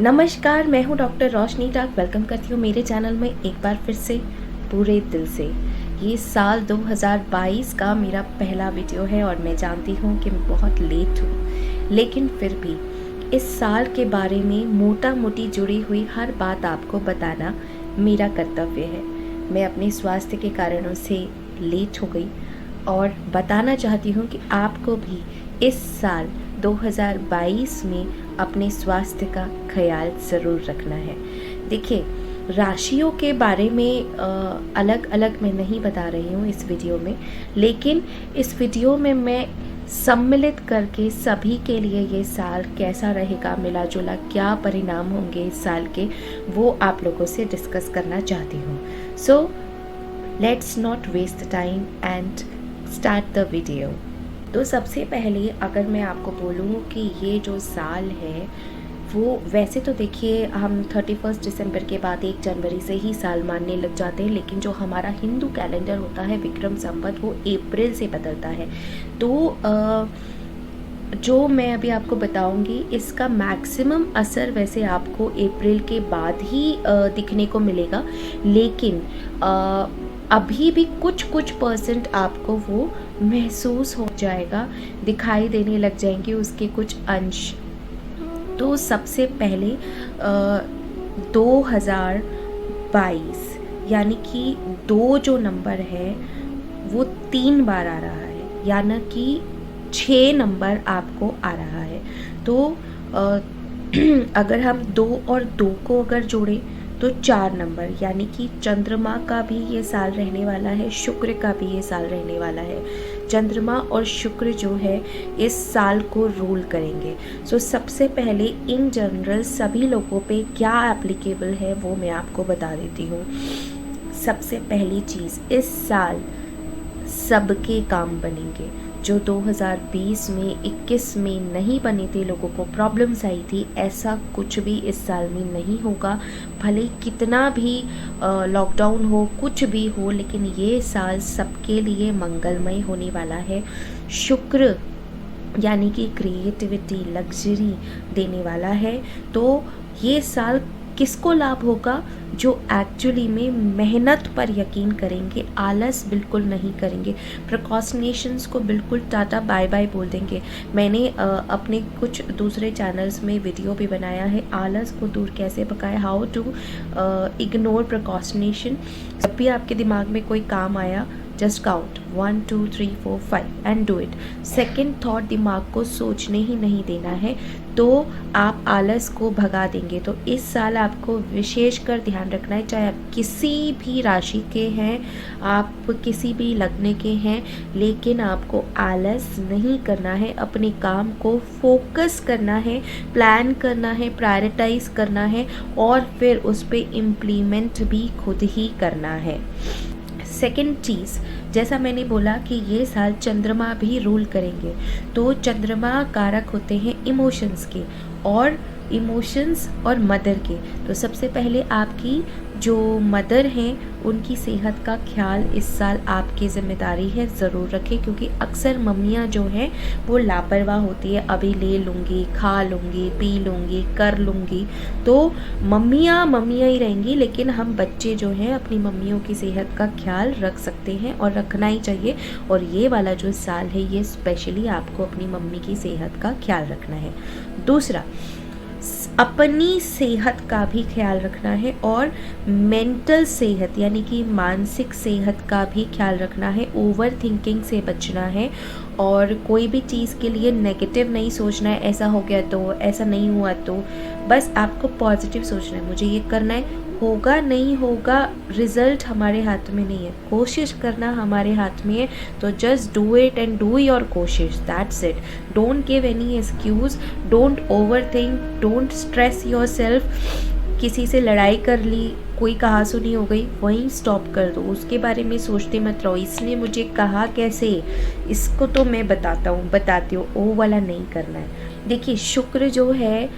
नमस्कार, मैं हूँ डॉक्टर रोशनी टाक। वेलकम करती हूँ मेरे चैनल में एक बार फिर से पूरे दिल से। ये साल 2022 का मेरा पहला वीडियो है और मैं जानती हूँ कि मैं बहुत लेट हूँ, लेकिन फिर भी इस साल के बारे में मोटा मोटी जुड़ी हुई हर बात आपको बताना मेरा कर्तव्य है। मैं अपने स्वास्थ्य के कारणों से लेट हो गई और बताना चाहती हूँ कि आपको भी इस साल 2022 में अपने स्वास्थ्य का ख्याल ज़रूर रखना है। देखिए, राशियों के बारे में अलग अलग मैं नहीं बता रही हूँ इस वीडियो में, लेकिन इस वीडियो में मैं सम्मिलित करके सभी के लिए ये साल कैसा रहेगा, मिला जुला क्या परिणाम होंगे इस साल के, वो आप लोगों से डिस्कस करना चाहती हूँ। So let's not waste the time and start the video. तो सबसे पहले अगर मैं आपको बोलूँ कि ये जो साल है वो वैसे तो देखिए हम 31 दिसंबर के बाद 1 जनवरी से ही साल मानने लग जाते हैं, लेकिन जो हमारा हिंदू कैलेंडर होता है विक्रम संवत वो अप्रैल से बदलता है। तो जो मैं अभी आपको बताऊंगी इसका मैक्सिमम असर वैसे आपको अप्रैल के बाद ही दिखने को मिलेगा, लेकिन अभी भी कुछ परसेंट आपको वो महसूस हो जाएगा, दिखाई देने लग जाएंगे उसके कुछ अंश। तो सबसे पहले 2022 यानी कि 2 जो नंबर है वो 3 बार आ रहा है, यानी कि 6 नंबर आपको आ रहा है। तो अगर हम 2 और 2 को अगर जोड़ें तो 4 नंबर, यानी कि चंद्रमा का भी ये साल रहने वाला है, शुक्र का भी ये साल रहने वाला है। चंद्रमा और शुक्र जो है इस साल को रूल करेंगे। सो सबसे पहले इन जनरल सभी लोगों पे क्या एप्लीकेबल है वो मैं आपको बता देती हूँ। सबसे पहली चीज़, इस साल सबके काम बनेंगे। जो 2020 में 21 में नहीं बने थे, लोगों को प्रॉब्लम्स आई थी, ऐसा कुछ भी इस साल में नहीं होगा। भले कितना भी लॉकडाउन हो, कुछ भी हो, लेकिन ये साल सबके लिए मंगलमय होने वाला है। शुक्र यानी कि क्रिएटिविटी, लग्जरी देने वाला है। तो ये साल किसको लाभ होगा? जो एक्चुअली में मेहनत पर यकीन करेंगे, आलस बिल्कुल नहीं करेंगे, प्रिकॉशनेशंस को बिल्कुल टाटा बाय बाय बोल देंगे। मैंने अपने कुछ दूसरे चैनल्स में वीडियो भी बनाया है, आलस को दूर कैसे भगाए, हाउ टू इग्नोर प्रिकॉशनेशन। जब भी आपके दिमाग में कोई काम आया, just count 1 2 3 4 5 and do it. Second thought दिमाग को सोचने ही नहीं देना है, तो आप आलस को भगा देंगे। तो इस साल आपको विशेष कर ध्यान रखना है, चाहे आप किसी भी राशि के हैं, आप किसी भी लग्न के हैं, लेकिन आपको आलस नहीं करना है। अपने काम को फोकस करना है, प्लान करना है, प्रायोरिटाइज करना है और फिर उस पर इम्प्लीमेंट भी खुद ही करना है। सेकेंड चीज़, जैसा मैंने बोला कि ये साल चंद्रमा भी रूल करेंगे, तो चंद्रमा कारक होते हैं इमोशंस के, और इमोशंस और मदर के। तो सबसे पहले आपकी जो मदर हैं उनकी सेहत का ख्याल इस साल आपकी ज़िम्मेदारी है, ज़रूर रखें, क्योंकि अक्सर मम्मियाँ जो हैं वो लापरवाह होती है, अभी ले लूँगी, खा लूँगी, पी लूँगी, कर लूँगी। तो मम्मियाँ ही रहेंगी, लेकिन हम बच्चे जो हैं अपनी मम्मियों की सेहत का ख्याल रख सकते हैं और रखना ही चाहिए। और ये वाला जो साल है ये स्पेशली आपको अपनी मम्मी की सेहत का ख्याल रखना है। दूसरा, अपनी सेहत का भी ख्याल रखना है और मेंटल सेहत यानी कि मानसिक सेहत का भी ख्याल रखना है। ओवर थिंकिंग से बचना है और कोई भी चीज़ के लिए नेगेटिव नहीं सोचना है, ऐसा हो गया तो, ऐसा नहीं हुआ तो। बस आपको पॉजिटिव सोचना है, मुझे ये करना है, होगा नहीं होगा रिजल्ट हमारे हाथ में नहीं है, कोशिश करना हमारे हाथ में है। तो just do it and do your कोशिश, that's it. Don't give any excuse, don't overthink, don't stress yourself. किसी से लड़ाई कर ली, कोई कहा सुनी हो गई, वहीं स्टॉप कर दो, उसके बारे में सोचते मत रहो, इसने मुझे कहा कैसे, इसको तो मैं बताती हूँ, वो वाला नहीं करना है। देखिए, शुक्र जो है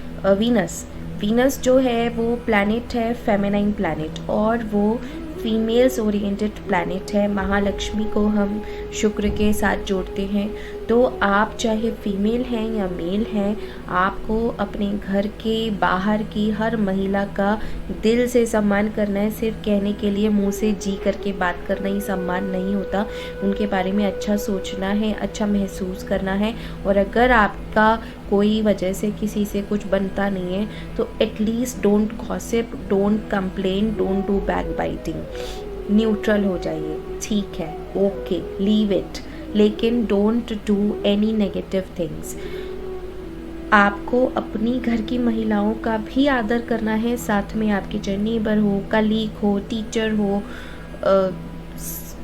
वीनस जो है वो प्लैनेट है, फेमिनाइन प्लैनेट, और वो फीमेल्स ओरिएंटेड प्लैनेट है। महालक्ष्मी को हम शुक्र के साथ जोड़ते हैं। तो आप चाहे फीमेल हैं या मेल हैं, आपको अपने घर के बाहर की हर महिला का दिल से सम्मान करना है। सिर्फ कहने के लिए मुंह से जी करके बात करना ही सम्मान नहीं होता। उनके बारे में अच्छा सोचना है, अच्छा महसूस करना है। और अगर आपका कोई वजह से किसी से कुछ बनता नहीं है तो at least don't gossip, don't complain, don't do back biting, neutral हो जाइए। ठीक है, ओके, लीव इट, लेकिन don't do any negative things. आपको अपनी घर की महिलाओं का भी आदर करना है, साथ में आपके चाहे नेबर हो, कलीग हो, टीचर हो,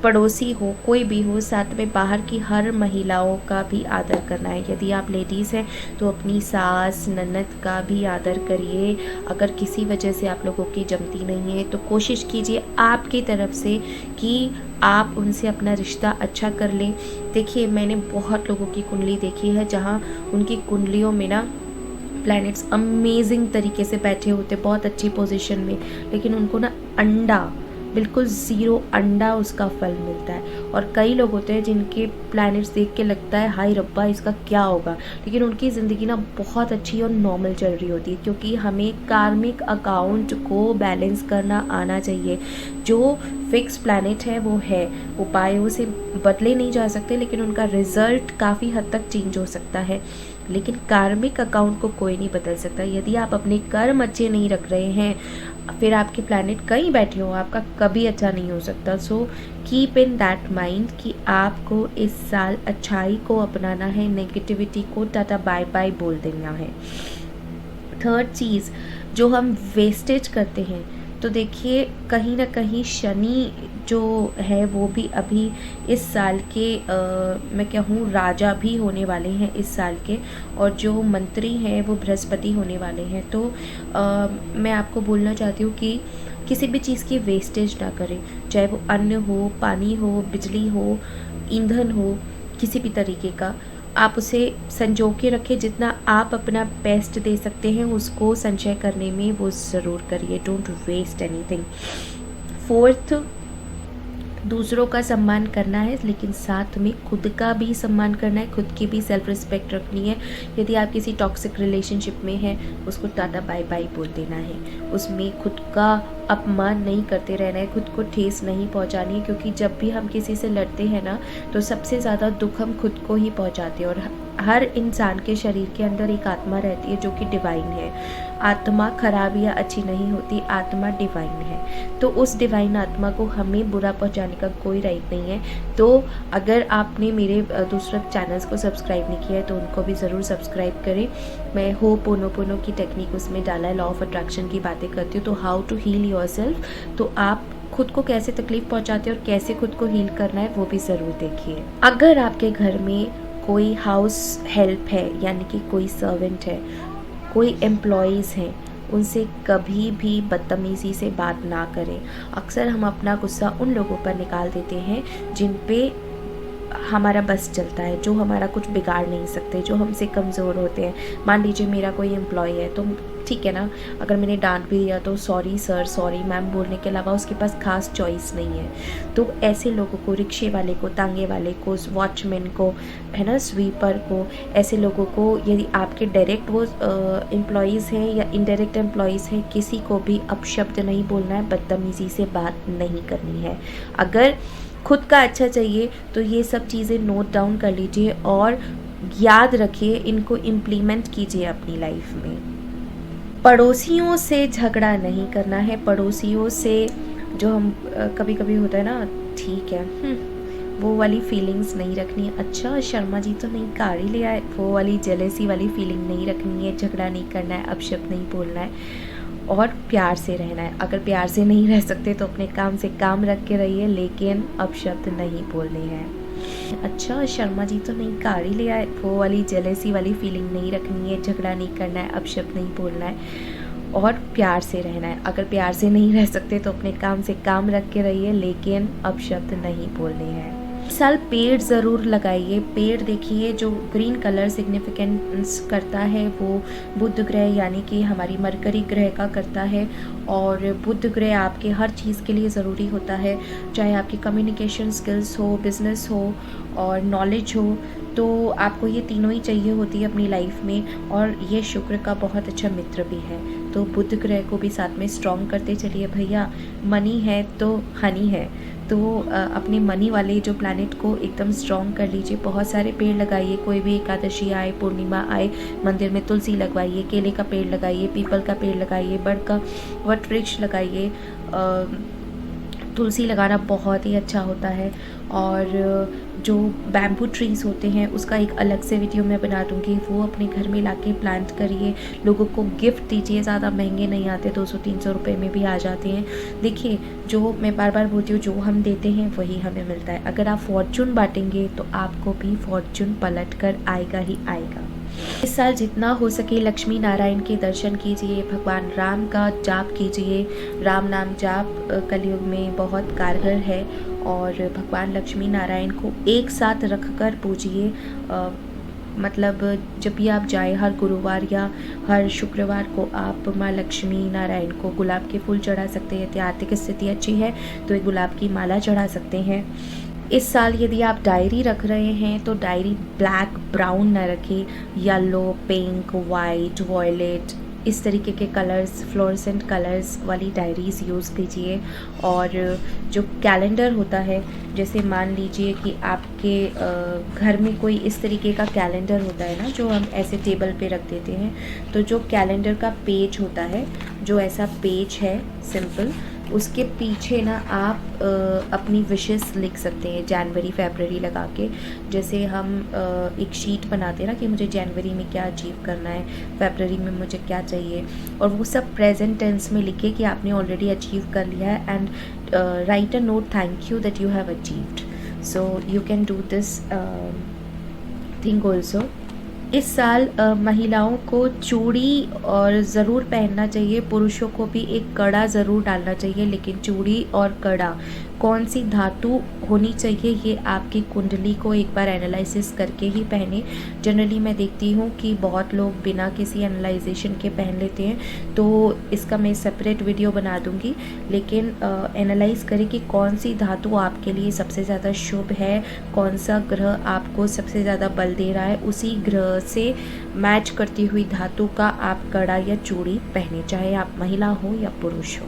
पड़ोसी हो, कोई भी हो, साथ में बाहर की हर महिलाओं का भी आदर करना है। यदि आप लेडीज़ हैं तो अपनी सास ननद का भी आदर करिए। अगर किसी वजह से आप लोगों की जमती नहीं है तो कोशिश कीजिए आपकी तरफ से कि आप उनसे अपना रिश्ता अच्छा कर लें। देखिए, मैंने बहुत लोगों की कुंडली देखी है जहाँ उनकी कुंडलियों में ना प्लैनेट्स अमेजिंग तरीके से बैठे होते, बहुत अच्छी पोजीशन में, लेकिन उनको ना अंडा, बिल्कुल ज़ीरो अंडा उसका फल मिलता है। और कई लोग होते हैं जिनके प्लैनेट्स देख के लगता है हाय रब्बा इसका क्या होगा, लेकिन उनकी ज़िंदगी ना बहुत अच्छी और नॉर्मल चल रही होती है। क्योंकि हमें कार्मिक अकाउंट को बैलेंस करना आना चाहिए। जो फिक्स प्लैनेट है वो है, उपायों से बदले नहीं जा सकते, लेकिन उनका रिजल्ट काफ़ी हद तक चेंज हो सकता है। लेकिन कार्मिक अकाउंट को कोई नहीं बदल सकता। यदि आप अपने कर्म अच्छे नहीं रख रहे हैं, फिर आपके प्लैनेट कहीं बैठे हो, आपका कभी अच्छा नहीं हो सकता। So keep in that mind कि आपको इस साल अच्छाई को अपनाना है, नेगेटिविटी को टाटा बाय बाय बोल देना है। थर्ड चीज़ जो हम वेस्टेज करते हैं, तो देखिए कहीं ना कहीं शनि जो है वो भी अभी इस साल के मैं कहूँ राजा भी होने वाले हैं इस साल के, और जो मंत्री हैं वो बृहस्पति होने वाले हैं। तो मैं आपको बोलना चाहती हूँ कि किसी भी चीज़ की वेस्टेज ना करें, चाहे वो अन्न हो, पानी हो, बिजली हो, ईंधन हो, किसी भी तरीके का आप उसे संजो के रखें। जितना आप अपना बेस्ट दे सकते हैं उसको संचय करने में वो ज़रूर करिए। Don't waste anything. फोर्थ, दूसरों का सम्मान करना है, लेकिन साथ में खुद का भी सम्मान करना है, खुद की भी सेल्फ रिस्पेक्ट रखनी है। यदि आप किसी टॉक्सिक रिलेशनशिप में हैं, उसको टाटा बाय बाय बोल देना है। उसमें खुद का अपमान नहीं करते रहना है, खुद को ठेस नहीं पहुंचानी है। क्योंकि जब भी हम किसी से लड़ते हैं ना, तो सबसे ज़्यादा दुख हम खुद को ही पहुंचाते हैं। और हर इंसान के शरीर के अंदर एक आत्मा रहती है जो कि डिवाइन है। आत्मा खराब या अच्छी नहीं होती, आत्मा डिवाइन है। तो उस डिवाइन आत्मा को हमें बुरा पहुंचाने का कोई राइट नहीं है। तो अगर आपने मेरे दूसरे चैनल्स को सब्सक्राइब नहीं किया है तो उनको भी ज़रूर सब्सक्राइब करें। मैं होपोनोपोनो की टेक्निक उसमें डाला है, लॉ ऑफ अट्रैक्शन की बातें करती हूँ। तो हाउ टू हील योरसेल्फ, तो आप खुद को कैसे तकलीफ पहुंचाते हैं और कैसे खुद को हील करना है वो भी ज़रूर देखिए। अगर आपके घर में कोई हाउस हेल्प है, यानी कि कोई सर्वेंट है, कोई एम्प्लॉयज़ हैं, उनसे कभी भी बदतमीज़ी से बात ना करें। अक्सर हम अपना गुस्सा उन लोगों पर निकाल देते हैं जिन पे हमारा बस चलता है, जो हमारा कुछ बिगाड़ नहीं सकते, जो हमसे कमज़ोर होते हैं। मान लीजिए मेरा कोई एम्प्लॉय है तो ठीक है ना, अगर मैंने डांट भी दिया तो सॉरी सर, सॉरी मैम बोलने के अलावा उसके पास खास चॉइस नहीं है। तो ऐसे लोगों को, रिक्शे वाले को, तांगे वाले को, वॉचमैन को, है ना, स्वीपर को, ऐसे लोगों को यदि आपके डायरेक्ट वो एम्प्लॉयज़ हैं या इनडायरेक्ट एम्प्लॉयज़ हैं, किसी को भी अपशब्द नहीं बोलना है, बदतमीज़ी से बात नहीं करनी है। अगर खुद का अच्छा चाहिए तो ये सब चीज़ें नोट डाउन कर लीजिए और याद रखिए, इनको इम्प्लीमेंट कीजिए अपनी लाइफ में। पड़ोसियों से झगड़ा नहीं करना है। पड़ोसियों से जो हम कभी कभी होता है ना, ठीक है, वो वाली फीलिंग्स नहीं रखनी है। अच्छा शर्मा जी तो नहीं गाड़ी ले आए, वो वाली जेलेसी वाली फीलिंग नहीं रखनी है। झगड़ा नहीं करना है, अपशब्द नहीं बोलना है और प्यार से रहना है। अगर प्यार से नहीं रह सकते तो अपने काम से काम रख के रहिए, लेकिन अपशब्द नहीं बोलने हैं। अच्छा शर्मा जी तो नहीं गाड़ी ले आए, वो वाली जेलेसी वाली फीलिंग नहीं रखनी है। झगड़ा नहीं करना है, अपशब्द नहीं बोलना है और प्यार से रहना है। अगर प्यार से नहीं रह सकते तो अपने काम से काम रख के रहिए, लेकिन अपशब्द नहीं बोलने हैं। इस साल पेड़ ज़रूर लगाइए। पेड़ देखिए जो ग्रीन कलर सिग्निफिकेंस करता है वो बुध ग्रह यानी कि हमारी मरकरी ग्रह का करता है। और बुध ग्रह आपके हर चीज़ के लिए ज़रूरी होता है, चाहे आपकी कम्युनिकेशन स्किल्स हो, बिजनेस हो और नॉलेज हो, तो आपको ये तीनों ही चाहिए होती है अपनी लाइफ में, और ये शुक्र का बहुत अच्छा मित्र भी है। तो बुध ग्रह को भी साथ में स्ट्रॉन्ग करते चलिए भैया। मनी है तो हनी है, तो अपने मनी वाले जो प्लैनेट को एकदम स्ट्रॉन्ग कर लीजिए। बहुत सारे पेड़ लगाइए, कोई भी एकादशी आए, पूर्णिमा आए, मंदिर में तुलसी लगवाइए, केले का पेड़ लगाइए, पीपल का पेड़ लगाइए, बड़ का वट वृक्ष लगाइए। तुलसी लगाना बहुत ही अच्छा होता है। और जो बैम्बू ट्रीज़ होते हैं उसका एक अलग से वीडियो मैं बना दूँगी, वो अपने घर में लाके प्लांट करिए, लोगों को गिफ्ट दीजिए। ज़्यादा महंगे नहीं आते, 200-300 रुपये में भी आ जाते हैं। देखिए, जो मैं बार बार बोलती हूँ, जो हम देते हैं वही हमें मिलता है। अगर आप फॉर्चून बांटेंगे तो आपको भी फॉर्चून पलट कर आएगा ही आएगा। इस साल जितना हो सके लक्ष्मी नारायण के दर्शन कीजिए, भगवान राम का जाप कीजिए। राम नाम जाप कलयुग में बहुत कारगर है, और भगवान लक्ष्मी नारायण को एक साथ रखकर पूजिए। मतलब जब भी आप जाए, हर गुरुवार या हर शुक्रवार को आप माँ लक्ष्मी नारायण को गुलाब के फूल चढ़ा सकते हैं। यदि आर्थिक स्थिति अच्छी है तो एक गुलाब की माला चढ़ा सकते हैं। इस साल यदि आप डायरी रख रहे हैं तो डायरी ब्लैक ब्राउन ना रखें, येलो, पिंक, वाइट, वॉयलेट, इस तरीके के कलर्स, फ्लोरेसेंट कलर्स वाली डायरीज़ यूज़ कीजिए। और जो कैलेंडर होता है, जैसे मान लीजिए कि आपके घर में कोई इस तरीके का कैलेंडर होता है ना, जो हम ऐसे टेबल पे रख देते हैं, तो जो कैलेंडर का पेज होता है, जो ऐसा पेज है सिंपल, उसके पीछे ना आप अपनी विशेस लिख सकते हैं जनवरी फरवरी लगा के। जैसे हम एक शीट बनाते हैं ना कि मुझे जनवरी में क्या अचीव करना है, फरवरी में मुझे क्या चाहिए, और वो सब प्रेजेंट टेंस में लिखे कि आपने ऑलरेडी अचीव कर लिया है। And right a note, thank you that you have achieved. So you can do this thing also. इस साल महिलाओं को चूड़ी और ज़रूर पहनना चाहिए, पुरुषों को भी एक कड़ा ज़रूर डालना चाहिए। लेकिन चूड़ी और कड़ा कौन सी धातु होनी चाहिए, ये आपकी कुंडली को एक बार एनालिसिस करके ही पहने। जनरली मैं देखती हूँ कि बहुत लोग बिना किसी एनालाइजेशन के पहन लेते हैं, तो इसका मैं सेपरेट वीडियो बना दूँगी। लेकिन एनालाइज करें कि कौन सी धातु आपके लिए सबसे ज़्यादा शुभ है, कौन सा ग्रह आपको सबसे ज़्यादा बल दे रहा है, उसी ग्रह से मैच करती हुई धातु का आप कड़ा या चूड़ी पहने, चाहे आप महिला हो या पुरुष हो।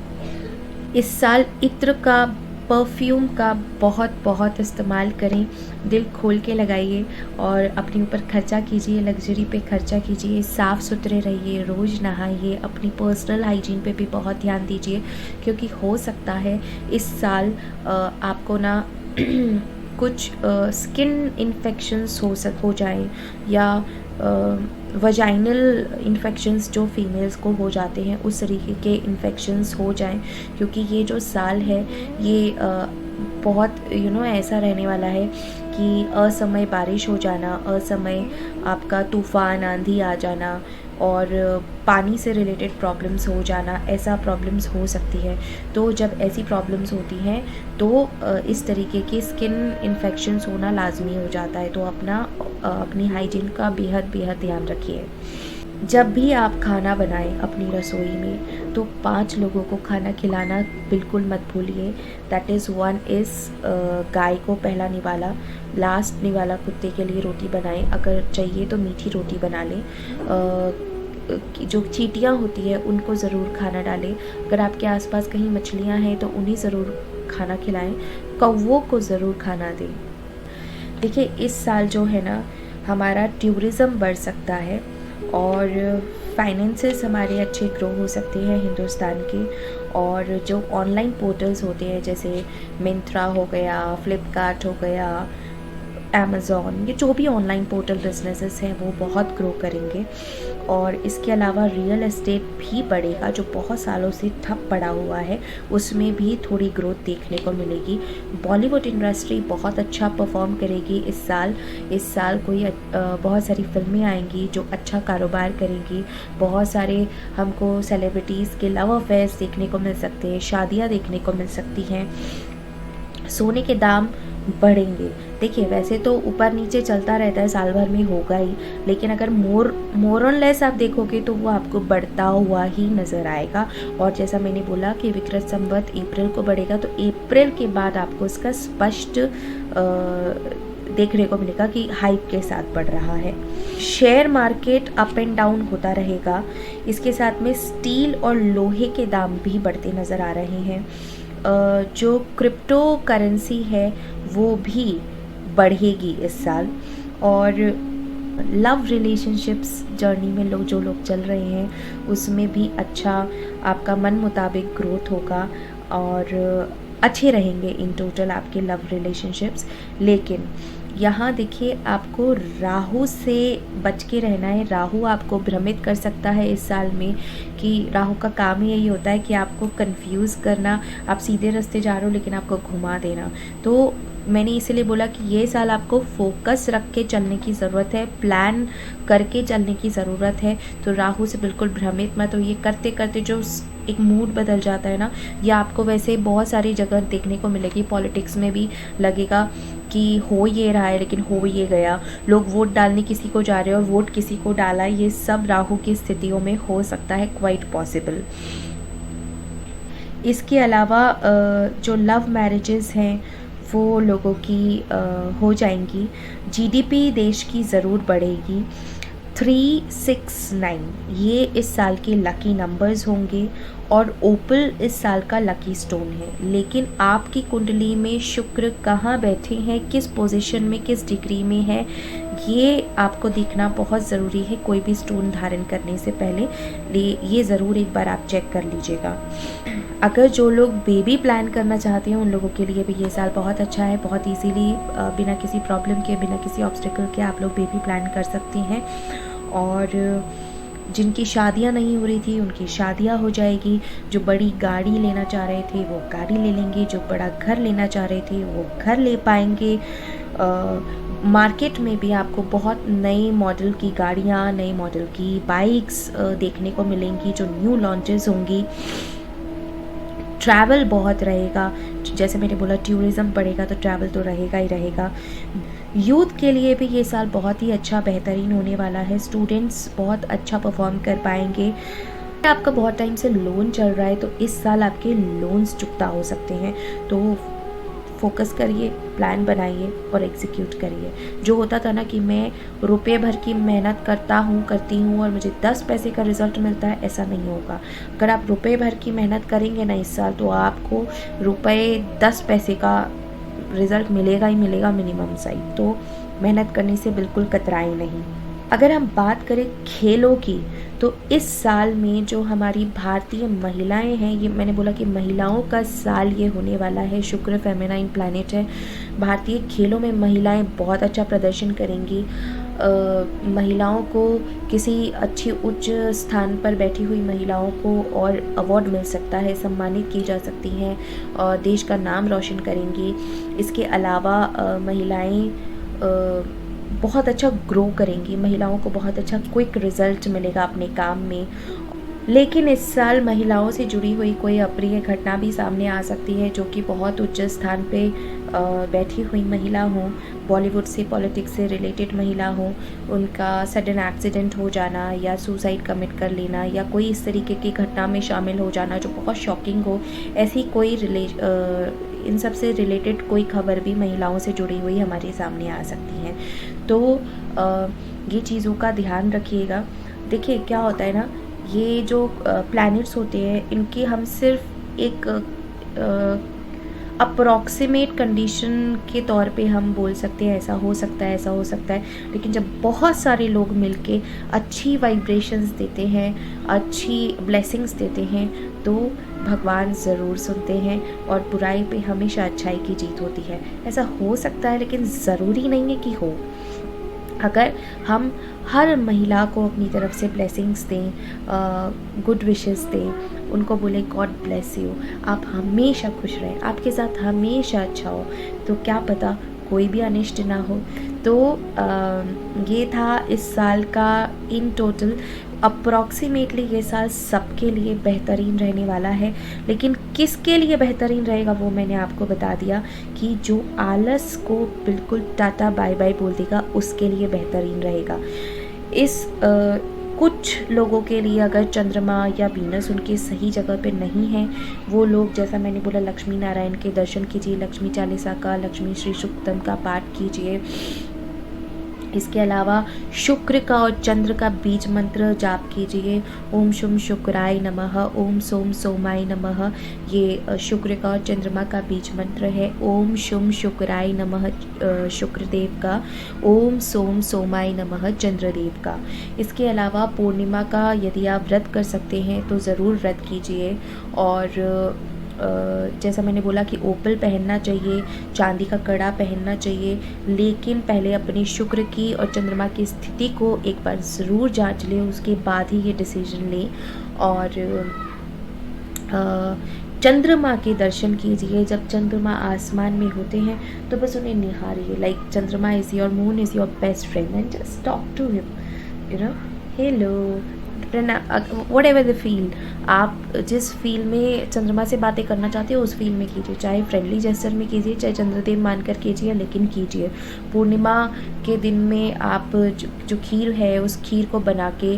इस साल इत्र का, परफ्यूम का बहुत इस्तेमाल करें, दिल खोल के लगाइए और अपने ऊपर खर्चा कीजिए, लग्जरी पे खर्चा कीजिए, साफ़ सुथरे रहिए, रोज़ नहाइए, अपनी पर्सनल हाइजीन पे भी बहुत ध्यान दीजिए। क्योंकि हो सकता है इस साल आपको ना कुछ स्किन इन्फेक्शंस हो जाएं, या वजाइनल इन्फेक्शंस जो फीमेल्स को हो जाते हैं उस तरीके के इन्फेक्शंस हो जाएं। क्योंकि ये जो साल है ये बहुत ऐसा रहने वाला है कि असमय बारिश हो जाना, असमय आपका तूफ़ान आंधी आ जाना, और पानी से रिलेटेड प्रॉब्लम्स हो जाना, ऐसा प्रॉब्लम्स हो सकती है। तो जब ऐसी प्रॉब्लम्स होती हैं तो इस तरीके के स्किन इन्फेक्शंस होना लाजमी हो जाता है। तो अपनी हाइजीन का बेहद ध्यान रखिए। जब भी आप खाना बनाएं अपनी रसोई में तो 5 लोगों को खाना खिलाना बिल्कुल मत भूलिए। दैट इज़ 1 इज़ गाय को पहला निवाला, लास्ट निवाला कुत्ते के लिए रोटी बनाएं। अगर चाहिए तो मीठी रोटी बना लें। जो चींटियाँ होती है उनको ज़रूर खाना डालें। अगर आपके आसपास कहीं मछलियाँ हैं तो उन्हें ज़रूर खाना खिलाएं। कौवों को ज़रूर खाना दें। देखिए, इस साल जो है ना, हमारा टूरिज़्म बढ़ सकता है और फाइनेंसेस हमारे अच्छे ग्रो हो सकते हैं हिंदुस्तान के। और जो ऑनलाइन पोर्टल्स होते हैं, जैसे मिंत्रा हो गया, फ्लिपकार्ट हो गया, अमेज़ॉन, ये जो भी ऑनलाइन पोर्टल बिजनेसेस हैं वो बहुत ग्रो करेंगे। और इसके अलावा रियल एस्टेट भी बढ़ेगा, जो बहुत सालों से ठप पड़ा हुआ है, उसमें भी थोड़ी ग्रोथ देखने को मिलेगी। बॉलीवुड इंडस्ट्री बहुत अच्छा परफॉर्म करेगी इस साल। बहुत सारी फिल्में आएंगी जो अच्छा कारोबार करेंगी। बहुत सारे हमको सेलिब्रिटीज़ के लव अफेयर्स देखने को मिल सकते हैं, शादियाँ देखने को मिल सकती हैं। सोने के दाम बढ़ेंगे। देखिए, वैसे तो ऊपर नीचे चलता रहता है, साल भर में होगा ही, लेकिन अगर मोर ऑन लेस आप देखोगे तो वो आपको बढ़ता हुआ ही नज़र आएगा। और जैसा मैंने बोला कि विक्रत संवत अप्रैल को बढ़ेगा, तो अप्रैल के बाद आपको इसका स्पष्ट देखने को मिलेगा कि हाइप के साथ बढ़ रहा है। Share market up and down होता रहेगा। इसके साथ में स्टील और लोहे के दाम भी बढ़ते नज़र आ रहे हैं। जो क्रिप्टो करेंसी है वो भी बढ़ेगी इस साल। और लव रिलेशनशिप्स जर्नी में जो लोग चल रहे हैं उसमें भी अच्छा आपका मन मुताबिक ग्रोथ होगा और अच्छे रहेंगे इन टोटल आपके लव रिलेशनशिप्स। लेकिन यहाँ देखिए आपको राहु से बच के रहना है। राहु आपको भ्रमित कर सकता है इस साल में, कि राहु का काम ही यही होता है कि आपको कंफ्यूज करना। आप सीधे रास्ते जा रहे हो लेकिन आपको घुमा देना। तो मैंने इसीलिए बोला कि ये साल आपको फोकस रख के चलने की ज़रूरत है, प्लान करके चलने की ज़रूरत है। तो राहु से बिल्कुल भ्रमित मत हो। ये करते करते जो एक मूड बदल जाता है ना, ये आपको वैसे बहुत सारी जगह देखने को मिलेगी। पॉलिटिक्स में भी लगेगा कि हो ये रहा है लेकिन हो ये गया। लोग वोट डालने किसी को जा रहे हैं और वोट किसी को डाला, ये सब राहु की स्थितियों में हो सकता है, क्वाइट पॉसिबल। इसके अलावा जो लव मैरिजेस हैं वो लोगों की हो जाएंगी। जीडीपी देश की ज़रूर बढ़ेगी। 369 ये इस साल के लकी नंबर्स होंगे और ओपल इस साल का लकी स्टोन है। लेकिन आपकी कुंडली में शुक्र कहाँ बैठे हैं, किस पोजीशन में, किस डिग्री में है, ये आपको देखना बहुत ज़रूरी है। कोई भी स्टोन धारण करने से पहले ये ज़रूर एक बार आप चेक कर लीजिएगा। अगर जो लोग बेबी प्लान करना चाहते हैं उन लोगों के लिए भी ये साल बहुत अच्छा है। बहुत इजीली बिना किसी प्रॉब्लम के, बिना किसी ऑब्स्टिकल के आप लोग बेबी प्लान कर सकते हैं। और जिनकी शादियां नहीं हो रही थी उनकी शादियां हो जाएगी। जो बड़ी गाड़ी लेना चाह रहे थे वो गाड़ी ले लेंगे। जो बड़ा घर लेना चाह रहे थे वो घर ले पाएंगे। मार्केट में भी आपको बहुत नए मॉडल की गाड़ियाँ, नए मॉडल की बाइक्स देखने को मिलेंगी जो न्यू लॉन्चेस होंगी। ट्रैवल बहुत रहेगा, जैसे मैंने बोला टूरिज़्म बढ़ेगा तो ट्रैवल तो रहेगा ही रहेगा। यूथ के लिए भी ये साल बहुत ही अच्छा बेहतरीन होने वाला है। स्टूडेंट्स बहुत अच्छा परफॉर्म कर पाएंगे। आपका बहुत टाइम से लोन चल रहा है तो इस साल आपके लोन्स चुकता हो सकते हैं। तो फोकस करिए, प्लान बनाइए और एग्जीक्यूट करिए। जो होता था ना कि मैं रुपये भर की मेहनत करती हूँ और मुझे 10 पैसे का रिज़ल्ट मिलता है, ऐसा नहीं होगा। अगर आप रुपये भर की मेहनत करेंगे ना इस साल तो आपको रुपये 10 पैसे का रिज़ल्ट मिलेगा ही मिलेगा मिनिमम सही। तो मेहनत करने से बिल्कुल कतराएं नहीं। अगर हम बात करें खेलों की तो इस साल में जो हमारी भारतीय महिलाएं हैं, ये मैंने बोला कि महिलाओं का साल ये होने वाला है। शुक्र फेमिनाइन प्लैनेट है। भारतीय खेलों में महिलाएं बहुत अच्छा प्रदर्शन करेंगी। महिलाओं को किसी अच्छी उच्च स्थान पर बैठी हुई महिलाओं को और अवार्ड मिल सकता है, सम्मानित की जा सकती हैं और देश का नाम रोशन करेंगी। इसके अलावा महिलाएं बहुत अच्छा ग्रो करेंगी। महिलाओं को बहुत अच्छा क्विक रिजल्ट मिलेगा अपने काम में। लेकिन इस साल महिलाओं से जुड़ी हुई कोई अप्रिय घटना भी सामने आ सकती है, जो कि बहुत उच्च स्थान पे बैठी हुई महिला हो, बॉलीवुड से, पॉलिटिक्स से रिलेटेड महिला हो, उनका सडन एक्सीडेंट हो जाना या सुसाइड कमिट कर लेना या कोई इस तरीके की घटना में शामिल हो जाना जो बहुत शॉकिंग हो। ऐसी कोई इन सब से रिलेटेड कोई खबर भी महिलाओं से जुड़ी हुई हमारे सामने आ सकती है। तो ये चीज़ों का ध्यान रखिएगा। देखिए क्या होता है ना, ये जो प्लैनेट्स होते हैं इनकी हम सिर्फ एक अप्रॉक्सीमेट कंडीशन के तौर पे हम बोल सकते हैं ऐसा हो सकता है, ऐसा हो सकता है। लेकिन जब बहुत सारे लोग मिलके अच्छी वाइब्रेशंस देते हैं, अच्छी ब्लेसिंग्स देते हैं तो भगवान ज़रूर सुनते हैं और बुराई पे हमेशा अच्छाई की जीत होती है। ऐसा हो सकता है लेकिन ज़रूरी नहीं है कि हो। अगर हम हर महिला को अपनी तरफ से ब्लेसिंग्स दें, गुड विशेस दें, उनको बोले गॉड ब्लेस यू, आप हमेशा खुश रहें, आपके साथ हमेशा अच्छा हो, तो क्या पता कोई भी अनिष्ट ना हो। तो ये था इस साल का इन टोटल। अप्रॉक्सीमेटली ये साल सबके लिए बेहतरीन रहने वाला है। लेकिन किसके लिए बेहतरीन रहेगा वो मैंने आपको बता दिया कि जो आलस को बिल्कुल टाटा बाय बाय बोल देगा उसके लिए बेहतरीन रहेगा। इस कुछ लोगों के लिए अगर चंद्रमा या वीनस उनके सही जगह पे नहीं है, वो लोग जैसा मैंने बोला लक्ष्मी नारायण के दर्शन कीजिए, लक्ष्मी चालीसा का, लक्ष्मी श्री सूक्तम का पाठ कीजिए। इसके अलावा शुक्र का और चंद्र का बीज मंत्र जाप कीजिए। ओम शुम शुक्राय नमः, ओम सोम सोमाय नमः। ये शुक्र का और चंद्रमा का बीज मंत्र है। ओम शुम शुक्राय नमः शुक्रदेव का, ओम सोम सोमाय नमः चंद्रदेव का। इसके अलावा पूर्णिमा का यदि आप व्रत कर सकते हैं तो ज़रूर व्रत कीजिए। और जैसा मैंने बोला कि ओपल पहनना चाहिए, चांदी का कड़ा पहनना चाहिए, लेकिन पहले अपने शुक्र की और चंद्रमा की स्थिति को एक बार ज़रूर जांच लें, उसके बाद ही ये डिसीजन लें। और चंद्रमा के दर्शन कीजिए। जब चंद्रमा आसमान में होते हैं तो बस उन्हें निहारिए, like Chandrama is your moon is your best friend and just talk to him, you know, hello, whatever the feel. आप जिस फील में चंद्रमा से बातें करना चाहते हो उस फील में कीजिए, चाहे फ्रेंडली जेस्चर में कीजिए, चाहे चंद्रदेव मानकर कीजिए, लेकिन कीजिए। पूर्णिमा के दिन में आप जो खीर है उस खीर को बना के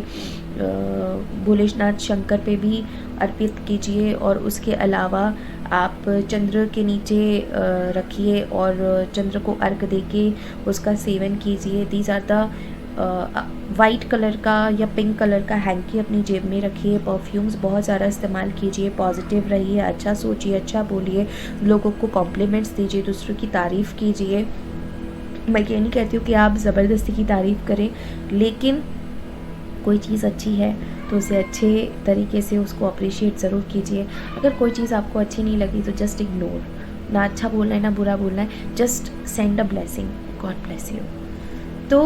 भोलेनाथ शंकर पे भी अर्पित कीजिए। और उसके अलावा आप चंद्र के नीचे रखिए और चंद्र को अर्घ देके उसका सेवन कीजिए। These are the white colour का या पिंक कलर का हैंकी अपनी जेब में रखिए। परफ्यूम्स बहुत ज़्यादा इस्तेमाल कीजिए, पॉजिटिव रहिए, अच्छा सोचिए, अच्छा बोलिए, लोगों को कॉम्प्लीमेंट्स दीजिए, दूसरों की तारीफ़ कीजिए। मैं ये नहीं कहती हूँ कि आप ज़बरदस्ती की तारीफ़ करें, लेकिन कोई चीज़ अच्छी है तो उसे अच्छे तरीके से उसको अप्रिशिएट ज़रूर कीजिए। अगर कोई चीज़ आपको अच्छी नहीं लगी तो जस्ट इग्नोर, ना अच्छा बोलना है ना बुरा बोलना है, just send a blessing, God bless you. तो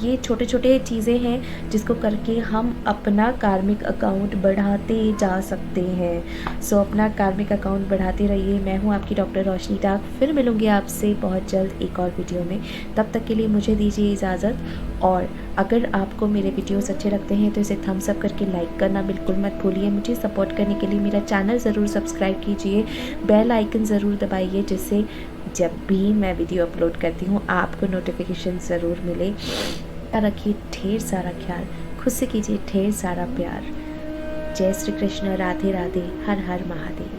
ये छोटे छोटे चीज़ें हैं जिसको करके हम अपना कार्मिक अकाउंट बढ़ाते जा सकते हैं। सो अपना कार्मिक अकाउंट बढ़ाते रहिए। मैं हूँ आपकी डॉक्टर रोशनी टाक। फिर मिलूँगी आपसे बहुत जल्द एक और वीडियो में। तब तक के लिए मुझे दीजिए इजाज़त। और अगर आपको मेरे वीडियोस अच्छे लगते हैं तो इसे थम्स अप करके लाइक करना बिल्कुल मत भूलिए। मुझे सपोर्ट करने के लिए मेरा चैनल ज़रूर सब्सक्राइब कीजिए, बेल आइकन ज़रूर दबाइए, जिससे जब भी मैं वीडियो अपलोड करती हूँ आपको नोटिफिकेशन ज़रूर मिले। रखिए ढेर सारा ख्याल, खुद से कीजिए ढेर सारा प्यार। जय श्री कृष्ण, राधे राधे, हर हर महादेव।